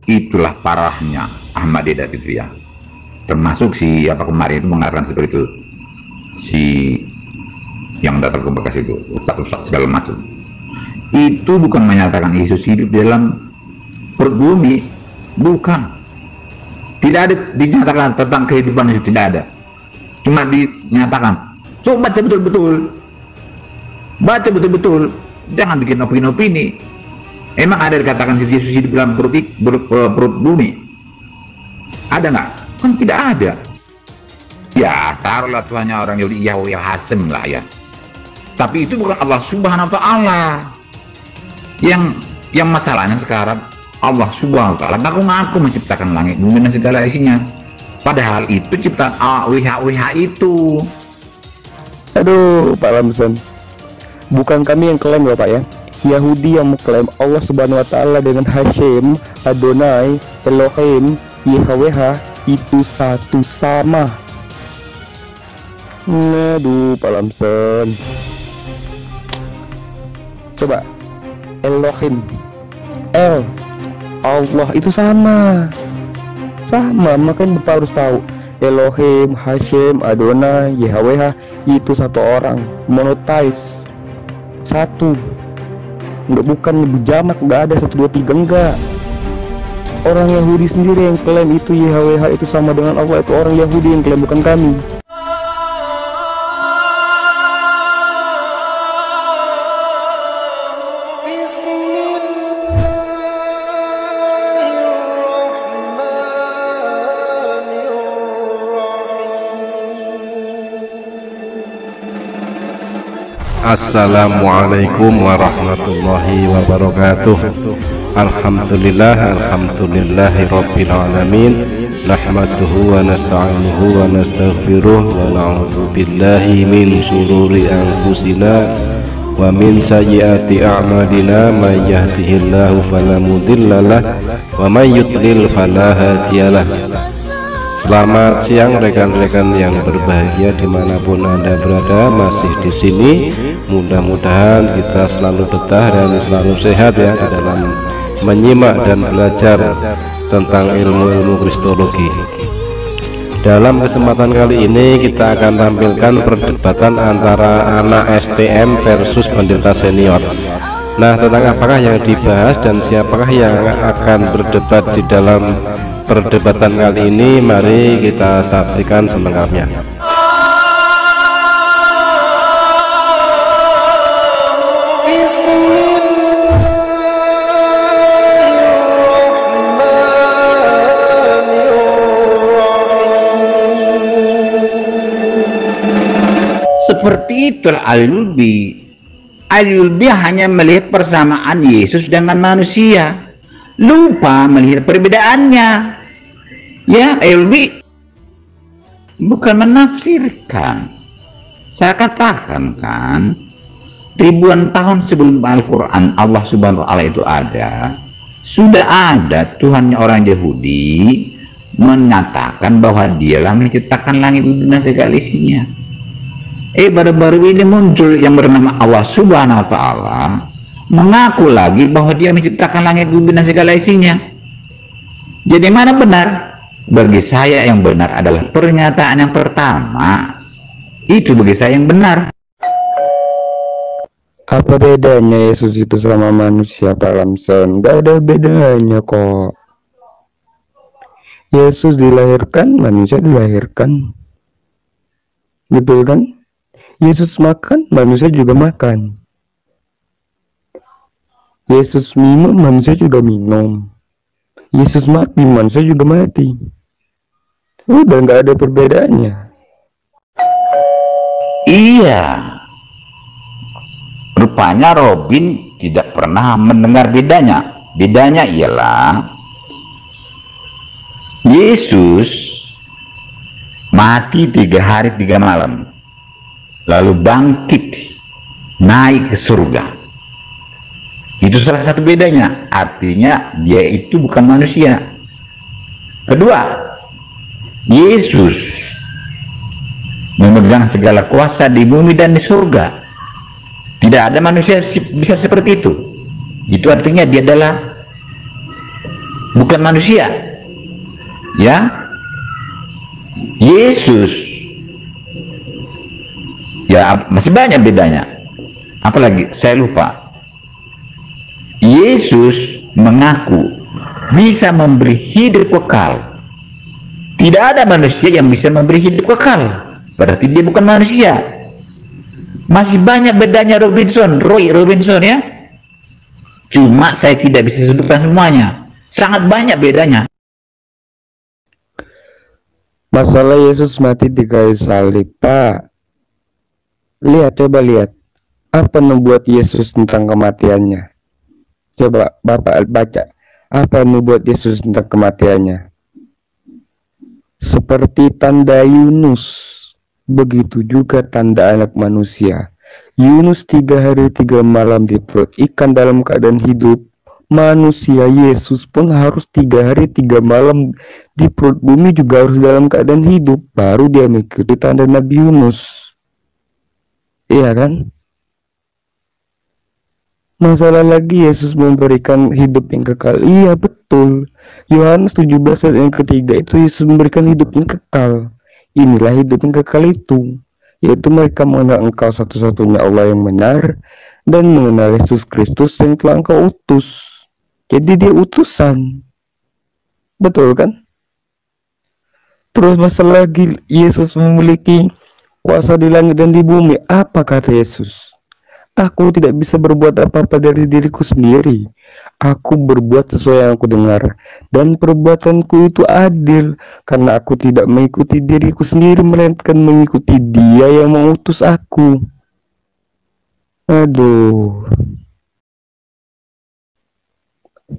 Itulah parahnya Ahmadiyah itu ya. Termasuk si apa kemarin itu mengatakan seperti itu, si yang datang ke Bekasi itu, ustaz segala macam. Itu bukan menyatakan Yesus hidup dalam perut bumi, bukan. Tidak ada dinyatakan tentang kehidupan itu, tidak ada. Cuma dinyatakan. Coba baca betul-betul. Baca betul-betul. Jangan bikin opini-opini. Emang ada dikatakan Yesus hidup dalam perut bumi? Ada nggak? Kan tidak ada. Ya taruhlah Tuhannya orang Yahudi Yahweh Hasem lah ya. Tapi itu bukan Allah Subhanahu Wa Taala. Yang masalahnya sekarang Allah Subhanahu Wa Taala ngaku-ngaku menciptakan langit bumi dan segala isinya. Padahal itu ciptaan WH itu. Aduh Pak Lamson, bukan kami yang klaim ya Pak ya. Yahudi yang mengklaim Allah Subhanahu Wa Taala dengan Hashem, Adonai, Elohim, Yahweh itu satu sama. Aduh Pak Lamson, coba Elohim, Allah itu sama, makanya Bapak harus tahu Elohim, Hashem, Adonai, Yahweh itu satu orang, monotheis, satu. Enggak, bukan jamak, enggak ada 1, 2, 3, enggak. Orang Yahudi sendiri yang klaim itu YHWH itu sama dengan Allah, itu orang Yahudi yang klaim, bukan kami. Assalamualaikum warahmatullahi wabarakatuh. Alhamdulillahi rabbil alamin. Nahmaduhu wa nasta'inuhu wa nastaghfiruh wa na'udzu billahi min shururi anfusina wa min sayyiati a'malina. May yahdihillahu fala mudhillalah wa may yudlil fala hadiyalah. Selamat siang rekan-rekan yang berbahagia dimanapun Anda berada. Masih di sini, mudah-mudahan kita selalu betah dan selalu sehat ya di dalam menyimak dan belajar tentang ilmu-ilmu kristologi. Dalam kesempatan kali ini kita akan tampilkan perdebatan antara anak STM versus pendeta senior. Nah, tentang apakah yang dibahas dan siapakah yang akan berdebat di dalam perdebatan kali ini, mari kita saksikan selengkapnya. Seperti itulah Al-Yulbi hanya melihat persamaan Yesus dengan manusia, lupa melihat perbedaannya. Ya, Al-Yulbi bukan menafsirkan. Saya katakan kan, ribuan tahun sebelum Al-Quran Allah Subhanahu Wa Taala itu ada, sudah ada Tuhannya orang Yahudi menyatakan bahwa dialah menciptakan langit bumi dan segala isinya. Baru-baru ini muncul yang bernama Allah Subhanahu Wa Taala mengaku lagi bahwa dia menciptakan langit bumi dan segala isinya. Jadi mana benar? Bagi saya yang benar adalah pernyataan yang pertama. Itu bagi saya yang benar. Apa bedanya Yesus itu sama manusia Pak Lamson? Gak ada bedanya kok. Yesus dilahirkan, manusia dilahirkan. Betul kan? Yesus makan, manusia juga makan. Yesus minum, manusia juga minum. Yesus mati, manusia juga mati. Udah nggak ada perbedaannya. Iya. Rupanya Robin tidak pernah mendengar bedanya. Bedanya ialah Yesus mati 3 hari 3 malam, lalu bangkit naik ke surga. Itu salah satu bedanya. Artinya dia itu bukan manusia. Kedua, Yesus memegang segala kuasa di bumi dan di surga. Tidak ada manusia bisa seperti itu. Itu artinya dia adalah bukan manusia. Ya, Yesus, ya masih banyak bedanya. Apalagi saya lupa. Yesus mengaku bisa memberi hidup kekal. Tidak ada manusia yang bisa memberi hidup kekal, berarti dia bukan manusia. Masih banyak bedanya Roy Robinson ya. Cuma saya tidak bisa sebutkan semuanya. Sangat banyak bedanya. Masalah Yesus mati di kayu salib, Pak. Coba lihat. Apa yang membuat Yesus tentang kematiannya? Coba Bapak baca. Apa yang membuat Yesus tentang kematiannya? Seperti tanda Yunus, begitu juga tanda Anak Manusia. Yunus 3 hari 3 malam di perut ikan dalam keadaan hidup. Manusia Yesus pun harus 3 hari 3 malam di perut bumi juga harus dalam keadaan hidup. Baru dia mengikuti tanda Nabi Yunus. Iya kan? Masalah lagi Yesus memberikan hidup yang kekal. Iya betul. Yohanes 17 ayat yang ketiga itu Yesus memberikan hidup yang kekal. Inilah hidup yang kekal itu, yaitu mereka mengenal Engkau satu-satunya Allah yang benar dan mengenal Yesus Kristus yang telah Engkau utus. Jadi dia utusan. Betul kan? Terus masalah lagi Yesus memiliki kuasa di langit dan di bumi. Apa kata Yesus? Aku tidak bisa berbuat apa-apa dari diriku sendiri. Aku berbuat sesuai yang aku dengar. Dan perbuatanku itu adil. Karena aku tidak mengikuti diriku sendiri, melainkan mengikuti Dia yang mengutus aku. Aduh.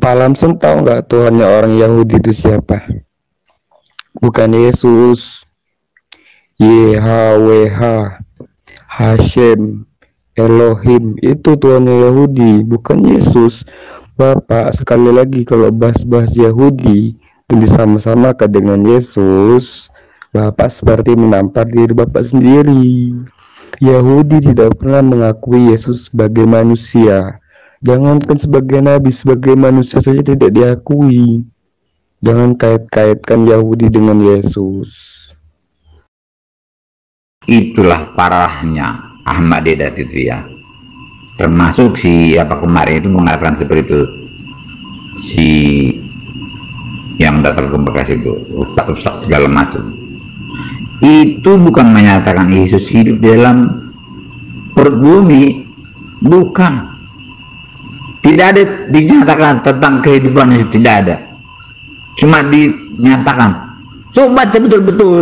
Pak Lamson tahu nggak Tuhannya orang Yahudi itu siapa? Bukan Yesus. YHWH. Hashem. Elohim itu Tuhan Yahudi, bukan Yesus. Bapak sekali lagi kalau bahas-bahas Yahudi dan disama-samakan dengan Yesus, Bapak seperti menampar diri Bapak sendiri. Yahudi tidak pernah mengakui Yesus sebagai manusia. Jangankan sebagai nabi, sebagai manusia saja tidak diakui. Jangan kait-kaitkan Yahudi dengan Yesus. Itulah parahnya Ahmad Dedat itu ya, termasuk si apa kemarin itu mengatakan seperti itu, si yang datang ke Bekasi itu ustaz segala macam, itu bukan menyatakan Yesus hidup dalam perut bumi, bukan, tidak ada dinyatakan tentang kehidupan itu, tidak ada, cuma dinyatakan. Coba baca betul-betul,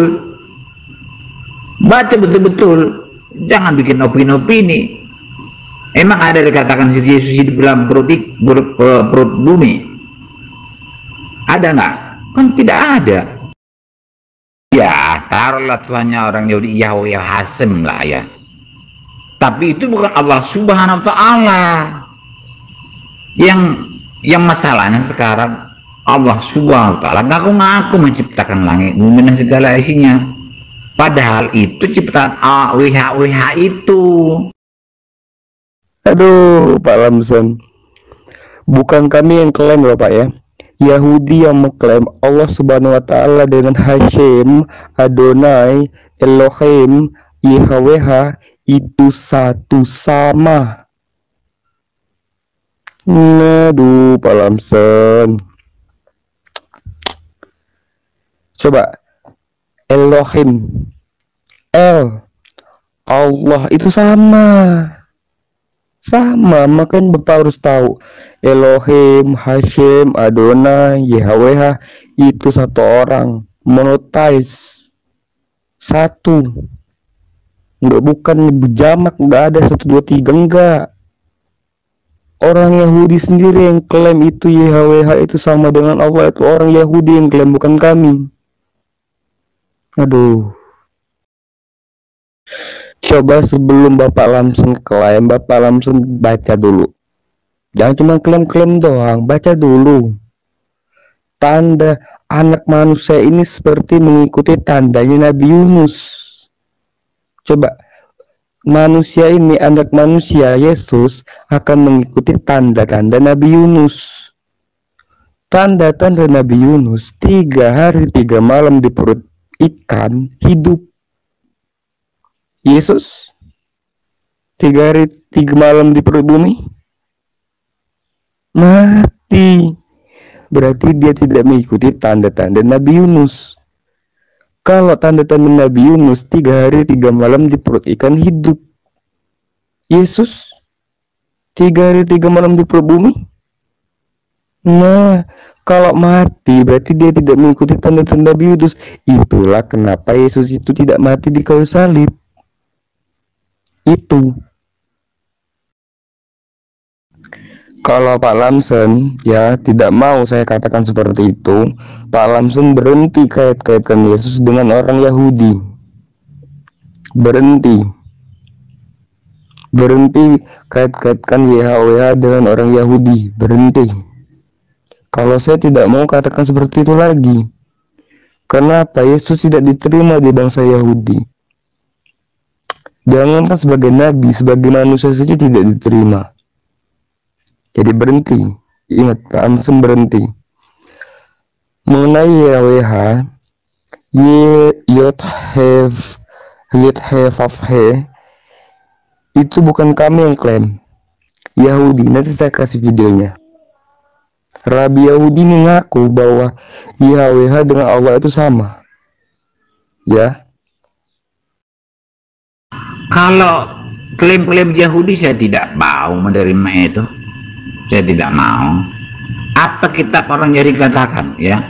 baca betul-betul. Jangan bikin opini-opini. Emang ada dikatakan Yesus hidup dalam perut bumi? Ada nggak? Kan tidak ada. Ya, taruhlah Tuhannya orang Yahudi Yahweh Hasem lah ya. Tapi itu bukan Allah Subhanahu wa Ta'ala. Yang masalahnya sekarang Allah Subhanahu wa Ta'ala ngaku-ngaku menciptakan langit bumi dan segala isinya. Padahal itu ciptaan WH itu. Aduh, Pak Lamson. Bukan kami yang klaim loh Pak ya. Yahudi yang mengklaim Allah Subhanahu wa Ta'ala dengan Hashem, Adonai, Elohim, YHWH itu satu sama. Aduh, Pak Lamson. Coba Elohim, Allah itu sama, makanya Bapak harus tahu Elohim, Hashem, Adonai, YHWH itu satu orang, monotheis, satu, enggak, bukan berjamak, enggak ada 1, 2, 3, enggak. Orang Yahudi sendiri yang klaim itu YHWH itu sama dengan Allah, itu orang Yahudi yang klaim, bukan kami. Aduh. Coba sebelum Bapak Lamson klaim, Bapak Lamson baca dulu. Jangan cuma klaim-klaim doang, baca dulu. Tanda anak manusia ini seperti mengikuti tandanya Nabi Yunus. Coba, manusia ini, anak manusia Yesus akan mengikuti tanda-tanda Nabi Yunus. Tanda-tanda Nabi Yunus 3 hari 3 malam di perut ikan hidup. Yesus 3 hari 3 malam di perut bumi mati. Berarti dia tidak mengikuti tanda-tanda Nabi Yunus. Kalau tanda-tanda Nabi Yunus 3 hari 3 malam di perut ikan hidup, Yesus 3 hari 3 malam di perut bumi. Nah, kalau mati berarti dia tidak mengikuti tanda-tanda Nabi Yunus. Itulah kenapa Yesus itu tidak mati di kayu salib. Itu. Kalau Pak Lamson ya tidak mau saya katakan seperti itu, Pak Lamson berhenti kait-kaitkan Yesus dengan orang Yahudi. Berhenti kait-kaitkan YHWH dengan orang Yahudi. Berhenti. Kalau saya tidak mau katakan seperti itu lagi. Kenapa Yesus tidak diterima di bangsa Yahudi? Jangankan sebagai nabi, sebagai manusia saja tidak diterima. Jadi berhenti. Ingat, Pak Amsem berhenti. Mengenai YHWH, itu bukan kami yang klaim. Yahudi, nanti saya kasih videonya. Rabi Yahudi mengaku bahwa YHWH dengan Allah itu sama. Ya. Kalau klaim-klaim Yahudi saya tidak mau menerima itu. Saya tidak mau. Apa kitab orang Yahudi katakan, ya?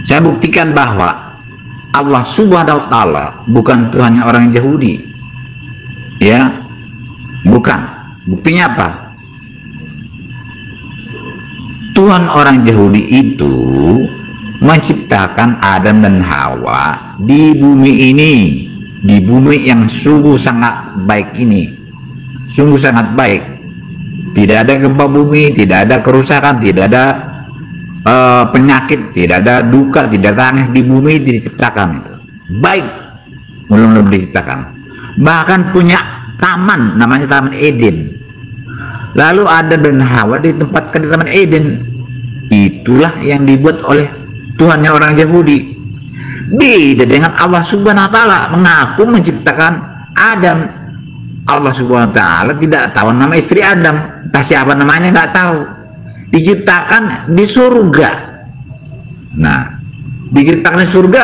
Saya buktikan bahwa Allah Subhanahu wa taala bukan Tuhannya orang Yahudi. Ya. Bukan. Buktinya apa? Tuhan orang Yahudi itu menciptakan Adam dan Hawa di bumi ini, di bumi yang sungguh sangat baik ini, sungguh sangat baik. Tidak ada gempa bumi, tidak ada kerusakan, tidak ada penyakit, tidak ada duka, tidak ada tangis di bumi diciptakan itu. Baik, belum diciptakan. Bahkan punya taman, namanya Taman Eden. Lalu Adam dan Hawa ditempatkan di Taman Eden. Itulah yang dibuat oleh Tuhannya orang Yahudi. Beda dengan Allah Subhanahu wa taala mengaku menciptakan Adam. Allah Subhanahu wa taala tidak tahu nama istri Adam. Entah siapa namanya nggak tahu. Diciptakan di surga. Nah, diciptakan di surga.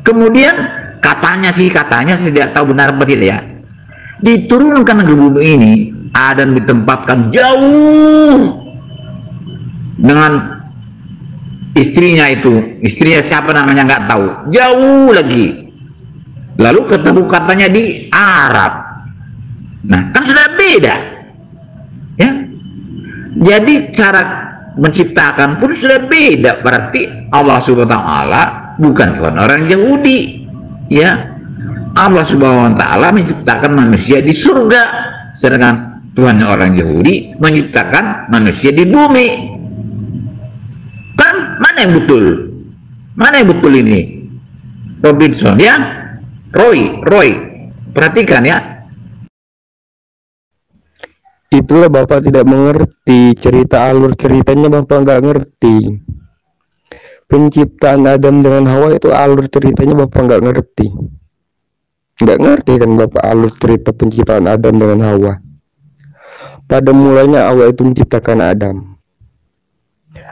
Kemudian katanya saya tidak tahu benar apa tidak ya. Diturunkan ke bumi ini, Adam ditempatkan jauh dengan istrinya itu. Istrinya siapa namanya nggak tahu. Jauh lagi. Lalu ketemu katanya di Arab. Nah, kan sudah beda. Ya. Jadi cara menciptakan pun sudah beda. Berarti Allah Subhanahu wa taala bukan Tuhan orang Yahudi. Ya. Allah Subhanahu wa taala menciptakan manusia di surga, sedangkan Tuhan orang Yahudi menciptakan manusia di bumi. Kan mana yang betul? Mana yang betul ini? Robinson ya? Roy, perhatikan ya. Itulah Bapak tidak mengerti cerita, alur ceritanya Bapak nggak ngerti. Penciptaan Adam dengan Hawa itu alur ceritanya Bapak nggak ngerti. Nggak ngerti kan Bapak alur cerita penciptaan Adam dengan Hawa. Pada mulanya Allah itu menciptakan Adam.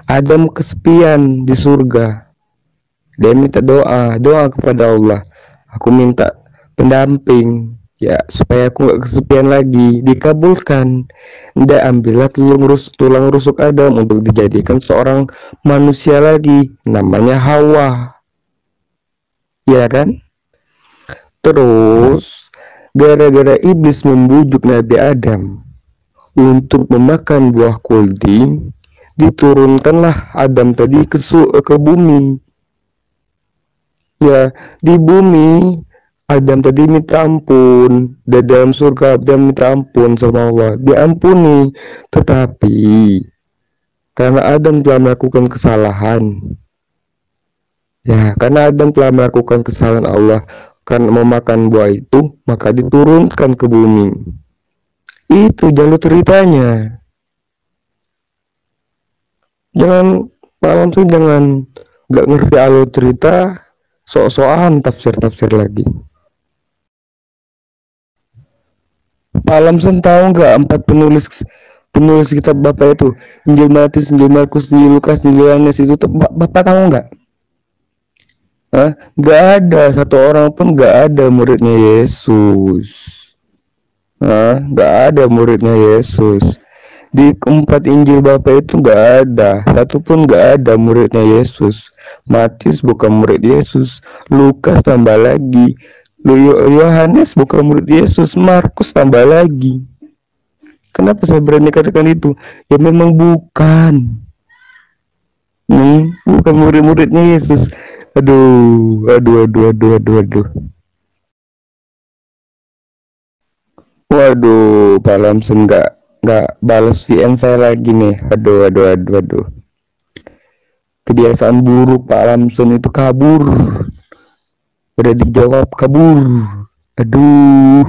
Adam kesepian di surga. Dia minta doa kepada Allah. Aku minta pendamping. Ya, supaya aku gak kesepian lagi. Dikabulkan. Dia ambillah tulang rusuk Adam untuk dijadikan seorang manusia lagi, namanya Hawa. Ya kan? Terus gara-gara iblis membujuk Nabi Adam untuk memakan buah kuldi, diturunkanlah Adam tadi ke bumi. Ya, di bumi Adam tadi minta ampun, dan dalam surga Adam minta ampun sama Allah, diampuni. Tetapi karena Adam telah melakukan kesalahan, ya karena Adam telah melakukan kesalahan Allah karena memakan buah itu, maka diturunkan ke bumi. Itu jalur ceritanya. Jangan malam sih, jangan nggak ngerti alur cerita, sok-sokan tafsir lagi. Pak Lamson tahu nggak 4 penulis kitab Bapak itu, Injil Matius, Injil Markus, Injil Lukas, Injil Yohanes itu Bapak tahu nggak? Nggak ada satu orang pun nggak ada muridnya Yesus. Nggak ada muridnya Yesus. Di 4 Injil Bapak itu nggak ada satu pun, nggak ada muridnya Yesus. Matius bukan murid Yesus, Lukas tambah lagi, Yohanes bukan murid Yesus, Markus tambah lagi. Kenapa saya berani katakan itu? Ya memang bukan. Bukan murid-muridnya Yesus. Aduh. Waduh, Pak Lamson nggak balas VN saya lagi nih. Aduh. Kebiasaan buruk Pak Lamson itu kabur. Udah dijawab kabur. Aduh.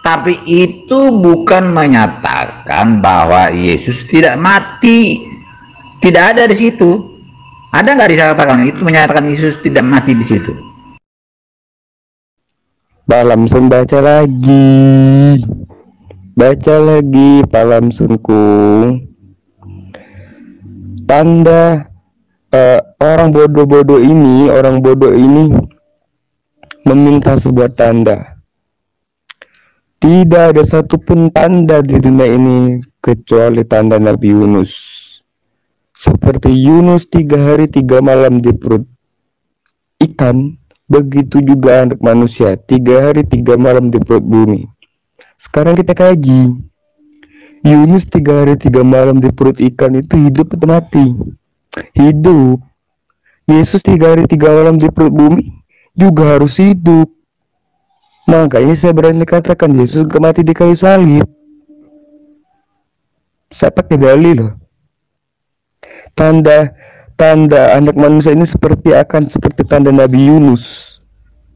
Tapi itu bukan menyatakan bahwa Yesus tidak mati. Tidak ada di situ. Ada nggak dikatakan itu menyatakan Yesus tidak mati di situ? Pak Lamson baca lagi Pak Lamsonku. Tanda orang bodoh ini meminta sebuah tanda. Tidak ada satupun tanda di dunia ini kecuali tanda Nabi Yunus. Seperti Yunus 3 hari 3 malam di perut ikan, begitu juga anak manusia 3 hari 3 malam di perut bumi. Sekarang kita kaji, Yunus 3 hari 3 malam di perut ikan itu hidup atau mati? Hidup. Yesus 3 hari 3 malam di perut bumi juga harus hidup. Makanya saya berani katakan Yesus gak mati di kayu salib. Saya pakai dalil loh. Tanda anak manusia ini seperti tanda Nabi Yunus.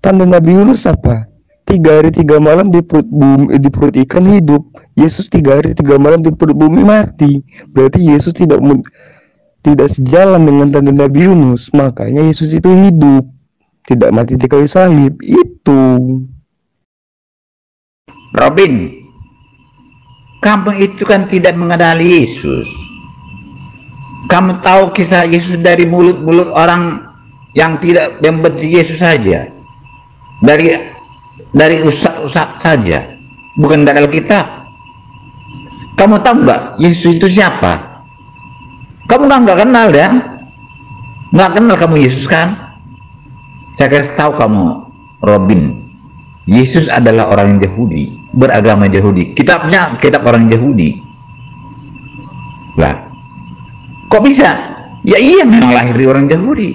Tanda Nabi Yunus apa? 3 hari 3 malam di perut ikan hidup. Yesus 3 hari 3 malam di perut bumi mati. Berarti Yesus tidak sejalan dengan tanda Nabi Yunus. Makanya Yesus itu hidup, tidak mati di kayu salib. Itu. Robin, kamu itu kan tidak mengenali Yesus. Kamu tahu kisah Yesus dari mulut-mulut orang yang tidak membenci Yesus saja, dari ustaz saja, bukan dari Alkitab. Kamu tahu nggak Yesus itu siapa? Kamu nggak kenal ya? Nggak kenal kamu Yesus kan? Saya kasih tahu kamu, Robin, Yesus adalah orang Yahudi, beragama Yahudi. Kitabnya kitab orang Yahudi. Lah, kok bisa? Ya iya, memang lahir di orang Yahudi.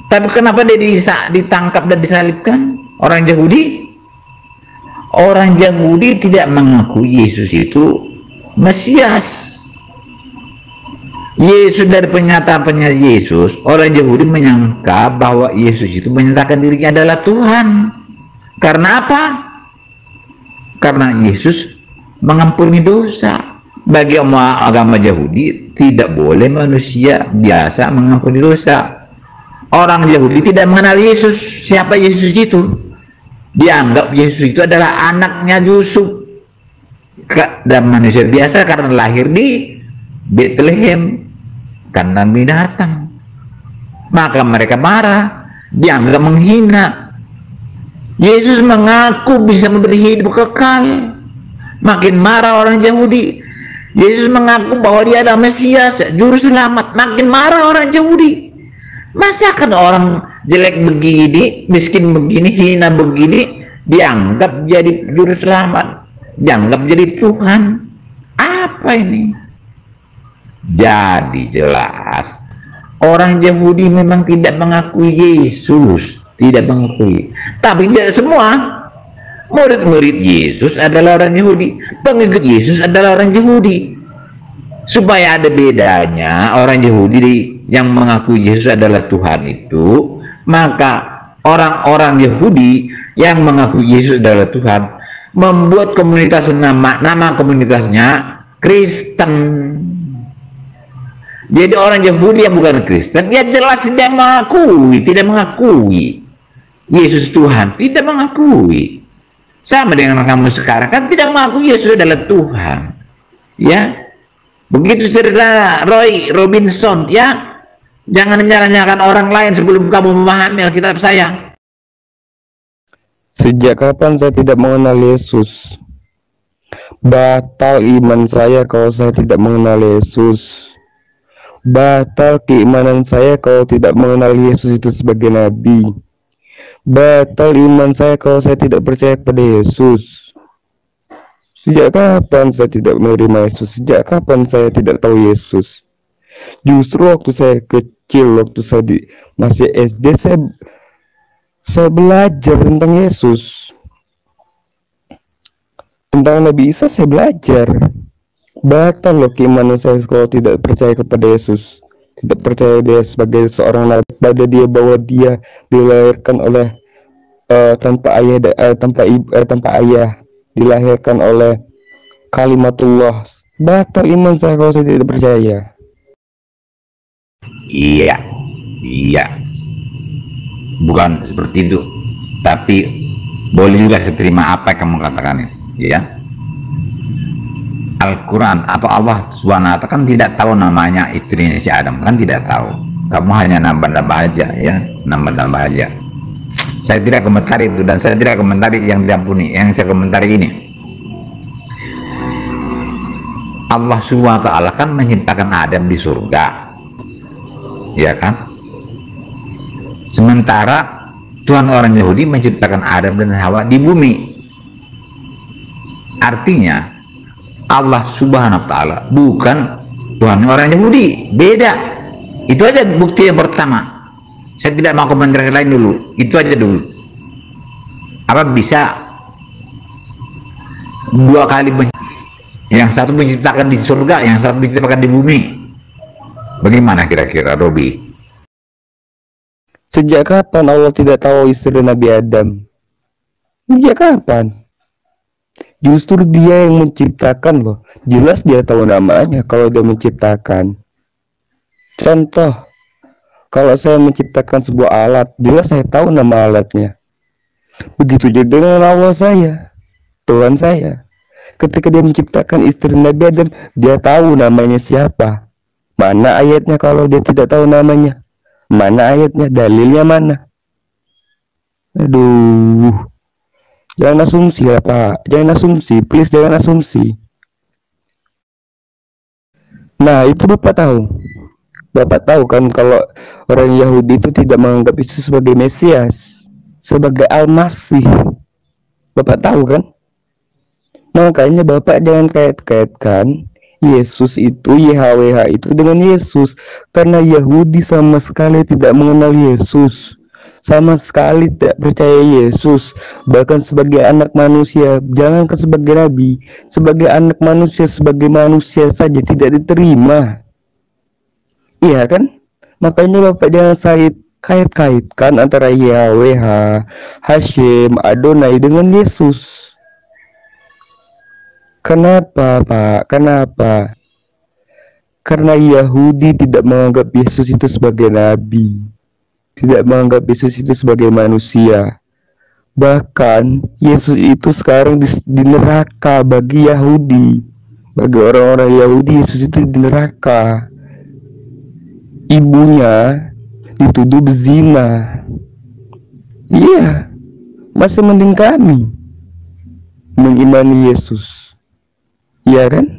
Tapi kenapa dia ditangkap dan disalibkan? Orang Yahudi? Orang Yahudi tidak mengakui Yesus itu Mesias. Yesus, dari pernyataan Yesus, orang Yahudi menyangka bahwa Yesus itu menyatakan dirinya adalah Tuhan. Karena apa? Karena Yesus mengampuni dosa. Bagi agama Yahudi tidak boleh manusia biasa mengampuni dosa. Orang Yahudi tidak mengenal Yesus. Siapa Yesus itu? Dianggap Yesus itu adalah anaknya Yusuf dan manusia biasa karena lahir di Bethlehem, kandang binatang. Maka mereka marah, dianggap menghina. Yesus mengaku bisa memberi hidup kekal. Makin marah orang Yahudi. Yesus mengaku bahwa dia adalah Mesias, juru selamat. Makin marah orang Yahudi. Masa kan orang jelek begini, miskin begini, hina begini, dianggap jadi juru selamat, dianggap jadi Tuhan? Apa ini? Jadi jelas orang Yahudi memang tidak mengakui Yesus, tidak mengakui. Tapi tidak semua. Murid-murid Yesus adalah orang Yahudi, pengikut Yesus adalah orang Yahudi. Supaya ada bedanya, orang Yahudi yang mengakui Yesus adalah Tuhan itu, maka orang-orang Yahudi yang mengaku Yesus adalah Tuhan membuat komunitas, nama komunitasnya Kristen. Jadi orang Yahudi yang bukan Kristen, ya jelas tidak mengakui Yesus Tuhan, tidak mengakui. Sama dengan kamu sekarang, kan tidak mengakui Yesus adalah Tuhan. Ya, begitu cerita Roy Robinson, ya. Jangan menyalahkan orang lain sebelum kamu memahami Alkitab saya. Sejak kapan saya tidak mengenal Yesus? Batal iman saya kalau saya tidak mengenal Yesus. Batal keimanan saya kalau tidak mengenal Yesus itu sebagai nabi. Batal iman saya kalau saya tidak percaya pada Yesus. Sejak kapan saya tidak menerima Yesus? Sejak kapan saya tidak tahu Yesus? Justru waktu saya kecil, waktu saya masih SD, saya belajar tentang Yesus, tentang Nabi Isa. Saya belajar. Batal loh keimanan saya kalau tidak percaya kepada Yesus, tidak percaya dia sebagai seorang nabi, pada dia bahwa dia dilahirkan oleh tanpa ayah, dilahirkan oleh kalimatullah. Batal iman saya kalau saya tidak percaya. Iya, bukan seperti itu, tapi boleh juga saya terima apa yang kamu katakan itu, ya. Al-Quran atau Allah SWT kan tidak tahu namanya istrinya si Adam, kan tidak tahu. Kamu hanya nambah-nambah aja, ya, nambah-nambah aja. Saya tidak komentari itu, dan saya tidak komentari yang diampuni. Yang saya komentari ini, Allah SWT kan menciptakan Adam di surga, ya kan? Sementara Tuhan orang Yahudi menciptakan Adam dan Hawa di bumi. Artinya Allah Subhanahu wa Ta'ala bukan Tuhan orang Yahudi, beda. Itu aja bukti yang pertama. Saya tidak mau komentar yang lain dulu, itu aja dulu. Apa bisa dua kali, yang satu menciptakan di surga, yang satu menciptakan di bumi? Bagaimana kira-kira, Robi? Sejak kapan Allah tidak tahu istri Nabi Adam? Sejak kapan? Justru dia yang menciptakan loh. Jelas dia tahu namanya kalau dia menciptakan. Contoh, kalau saya menciptakan sebuah alat, jelas saya tahu nama alatnya. Begitu juga dengan Allah saya, Tuhan saya. Ketika dia menciptakan istri Nabi Adam, dia tahu namanya siapa. Mana ayatnya kalau dia tidak tahu namanya? Mana ayatnya? Dalilnya mana? Aduh, jangan asumsi lah Pak. Jangan asumsi, please jangan asumsi. Nah itu Bapak tahu. Bapak tahu kan kalau orang Yahudi itu tidak menganggap Yesus sebagai Mesias, sebagai Al-Masih. Bapak tahu kan? Makanya Bapak jangan kait-kaitkan Yesus itu, YHWH itu dengan Yesus. Karena Yahudi sama sekali tidak mengenal Yesus, sama sekali tidak percaya Yesus. Bahkan sebagai anak manusia, jangankan sebagai nabi, sebagai anak manusia, sebagai manusia saja tidak diterima. Iya kan? Makanya Bapak jangan kait-kaitkan antara YHWH, Hashem, Adonai dengan Yesus. Kenapa Pak? Kenapa? Karena Yahudi tidak menganggap Yesus itu sebagai nabi, tidak menganggap Yesus itu sebagai manusia. Bahkan Yesus itu sekarang di neraka bagi Yahudi. Bagi orang-orang Yahudi, Yesus itu di neraka. Ibunya dituduh berzina. Iya, masih mending kami mengimani Yesus. Iya kan?